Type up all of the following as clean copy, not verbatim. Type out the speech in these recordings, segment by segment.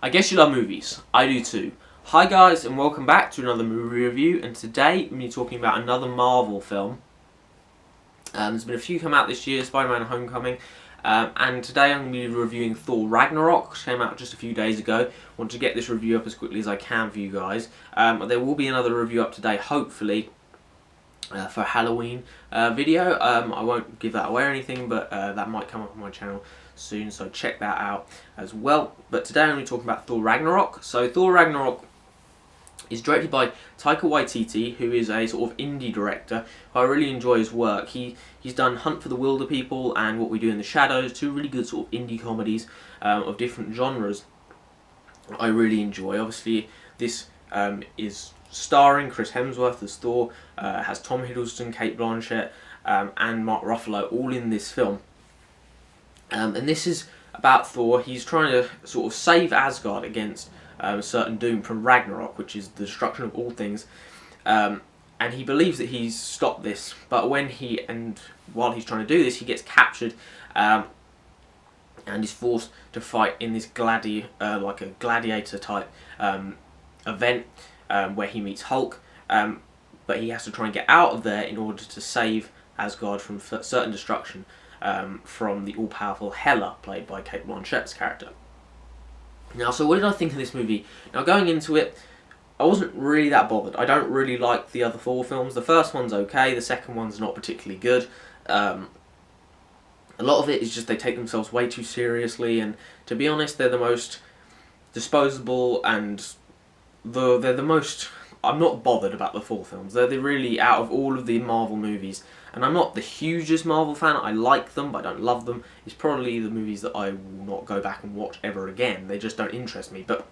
I guess you love movies. I do too. Hi guys, and welcome back to another movie review. And today we're going to be talking about another Marvel film. There's been a few come out this year, Spider-Man Homecoming. And today I'm going to be reviewing Thor Ragnarok, which came out just a few days ago. I want to get this review up as quickly as I can for you guys. There will be another review up today, hopefully, for a Halloween video. I won't give that away or anything, but that might come up on my channel soon, so check that out as well. But today I'm going to be talking about Thor Ragnarok. So Thor Ragnarok is directed by Taika Waititi, who is a sort of indie director. I really enjoy his work. He's done Hunt for the Wilder People and What We Do in the Shadows, two really good sort of indie comedies of different genres I really enjoy. Obviously this is starring Chris Hemsworth as Thor, has Tom Hiddleston, Cate Blanchett and Mark Ruffalo all in this film. And this is about Thor. He's trying to sort of save Asgard against certain doom from Ragnarok, which is the destruction of all things. And he believes that he's stopped this, but while he's trying to do this, he gets captured and is forced to fight in this like a gladiator type event where he meets Hulk. But he has to try and get out of there in order to save Asgard from certain destruction. From the all-powerful Hela, played by Cate Blanchett's character. Now, so what did I think of this movie? Now, going into it, I wasn't really that bothered. I don't really like the other Thor films. The first one's okay, the second one's not particularly good. A lot of it is just they take themselves way too seriously, and to be honest, they're the most disposable, and they're the most... I'm not bothered about the Thor films. They're really, out of all of the Marvel movies, and I'm not the hugest Marvel fan. I like them, but I don't love them. It's probably the movies that I will not go back and watch ever again. They just don't interest me. But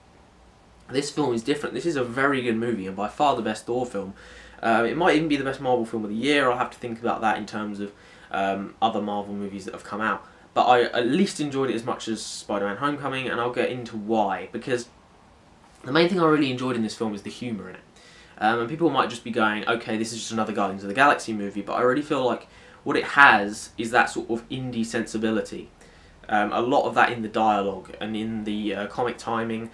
this film is different. This is a very good movie, and by far the best Thor film. It might even be the best Marvel film of the year. I'll have to think about that in terms of other Marvel movies that have come out. But I at least enjoyed it as much as Spider-Man Homecoming, and I'll get into why. Because the main thing I really enjoyed in this film is the humour in it. And people might just be going, okay, this is just another Guardians of the Galaxy movie, but I really feel like what it has is that sort of indie sensibility. A lot of that in the dialogue and in the comic timing.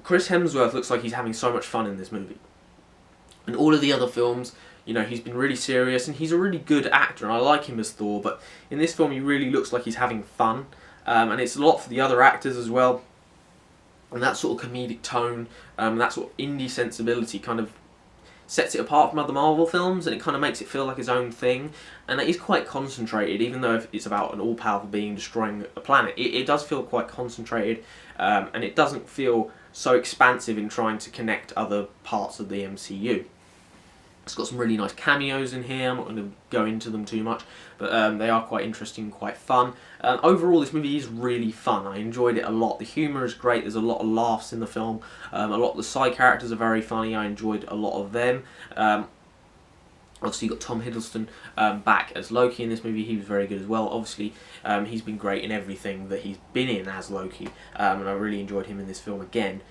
Chris Hemsworth looks like he's having so much fun in this movie. In all of the other films, you know, he's been really serious, and he's a really good actor, and I like him as Thor, but in this film he really looks like he's having fun. And it's a lot for the other actors as well. And that sort of comedic tone, that sort of indie sensibility kind of sets it apart from other Marvel films, and it kind of makes it feel like its own thing. And it is quite concentrated, even though it's about an all-powerful being destroying a planet. It does feel quite concentrated, and it doesn't feel so expansive in trying to connect other parts of the MCU. It's got some really nice cameos in here. I'm not going to go into them too much, but they are quite interesting, quite fun. Overall, this movie is really fun. I enjoyed it a lot. The humour is great. There's a lot of laughs in the film. A lot of the side characters are very funny. I enjoyed a lot of them. Obviously, you've got Tom Hiddleston back as Loki in this movie. He was very good as well. Obviously, he's been great in everything that he's been in as Loki, and I really enjoyed him in this film again.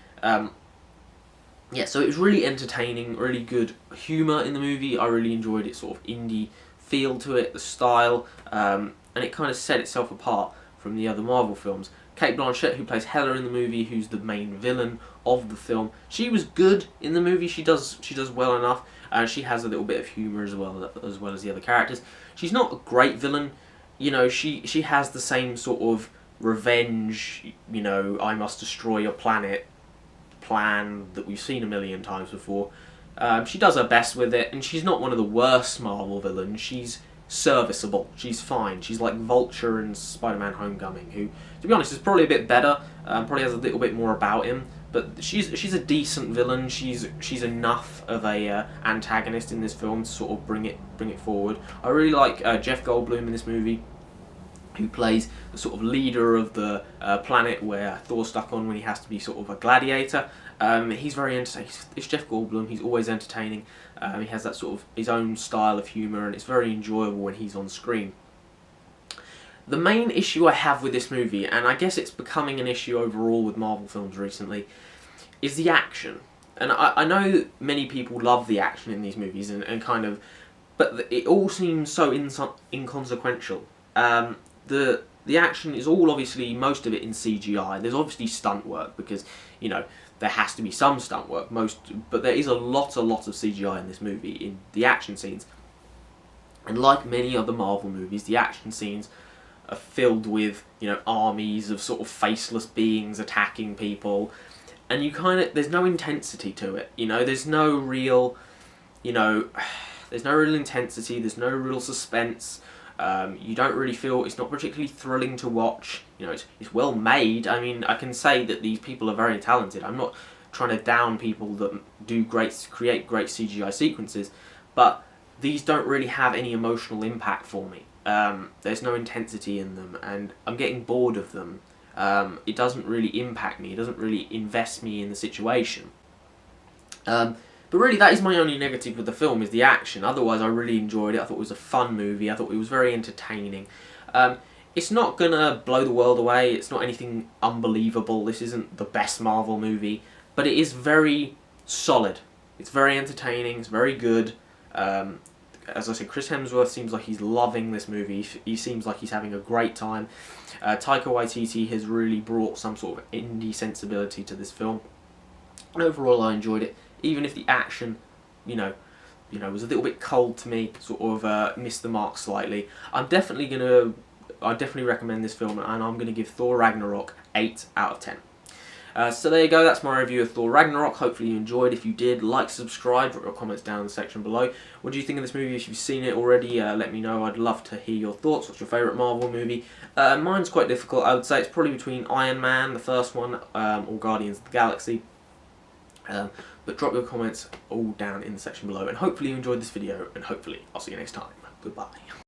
Yeah, so it was really entertaining, really good humour in the movie. I really enjoyed its sort of indie feel to it, the style, and it kind of set itself apart from the other Marvel films. Cate Blanchett, who plays Hela in the movie, who's the main villain of the film, she was good in the movie. She does well enough. She has a little bit of humour as well as the other characters. She's not a great villain. You know, she has the same sort of revenge, you know, I must destroy your planet plan that we've seen a million times before. She does her best with it, and she's not one of the worst Marvel villains. She's serviceable. She's fine. She's like Vulture in Spider-Man Homecoming, who, to be honest, is probably a bit better. Probably has a little bit more about him, but she's a decent villain. She's enough of a antagonist in this film to sort of bring it forward. I really like Jeff Goldblum in this movie, who plays the sort of leader of the planet where Thor's stuck on when he has to be sort of a gladiator. He's very entertaining. It's Jeff Goldblum. He's always entertaining. He has that sort of his own style of humour, and it's very enjoyable when he's on screen. The main issue I have with this movie, and I guess it's becoming an issue overall with Marvel films recently, is the action. And I know many people love the action in these movies, and kind of, but it all seems so inconsequential. The the action is all obviously, most of it in CGI. There's obviously stunt work because, you know, there has to be some stunt work, but there is a lot of CGI in this movie, in the action scenes. And like many other Marvel movies, the action scenes are filled with, you know, armies of sort of faceless beings attacking people, and there's no intensity to it, you know, there's no real, you know, there's no real intensity, there's no real suspense. You don't really feel, it's not particularly thrilling to watch. You know, it's well made. I mean, I can say that these people are very talented. I'm not trying to down people that create great CGI sequences, but these don't really have any emotional impact for me. There's no intensity in them, and I'm getting bored of them. It doesn't really impact me. It doesn't really invest me in the situation. But really, that is my only negative with the film, is the action. Otherwise, I really enjoyed it. I thought it was a fun movie. I thought it was very entertaining. It's not gonna blow the world away. It's not anything unbelievable. This isn't the best Marvel movie, but it is very solid. It's very entertaining. It's very good. As I said, Chris Hemsworth seems like he's loving this movie. He seems like he's having a great time. Taika Waititi has really brought some sort of indie sensibility to this film. And overall, I enjoyed it. Even if the action, you know, was a little bit cold to me, sort of missed the mark slightly. I definitely recommend this film, and I'm gonna give Thor Ragnarok 8 out of 10. So there you go, that's my review of Thor Ragnarok. Hopefully you enjoyed. If you did, like, subscribe, drop your comments down in the section below. What do you think of this movie? If you've seen it already, let me know. I'd love to hear your thoughts. What's your favourite Marvel movie? Mine's quite difficult. I would say it's probably between Iron Man, the first one, or Guardians of the Galaxy. But drop your comments all down in the section below, and hopefully you enjoyed this video, and hopefully I'll see you next time. Goodbye.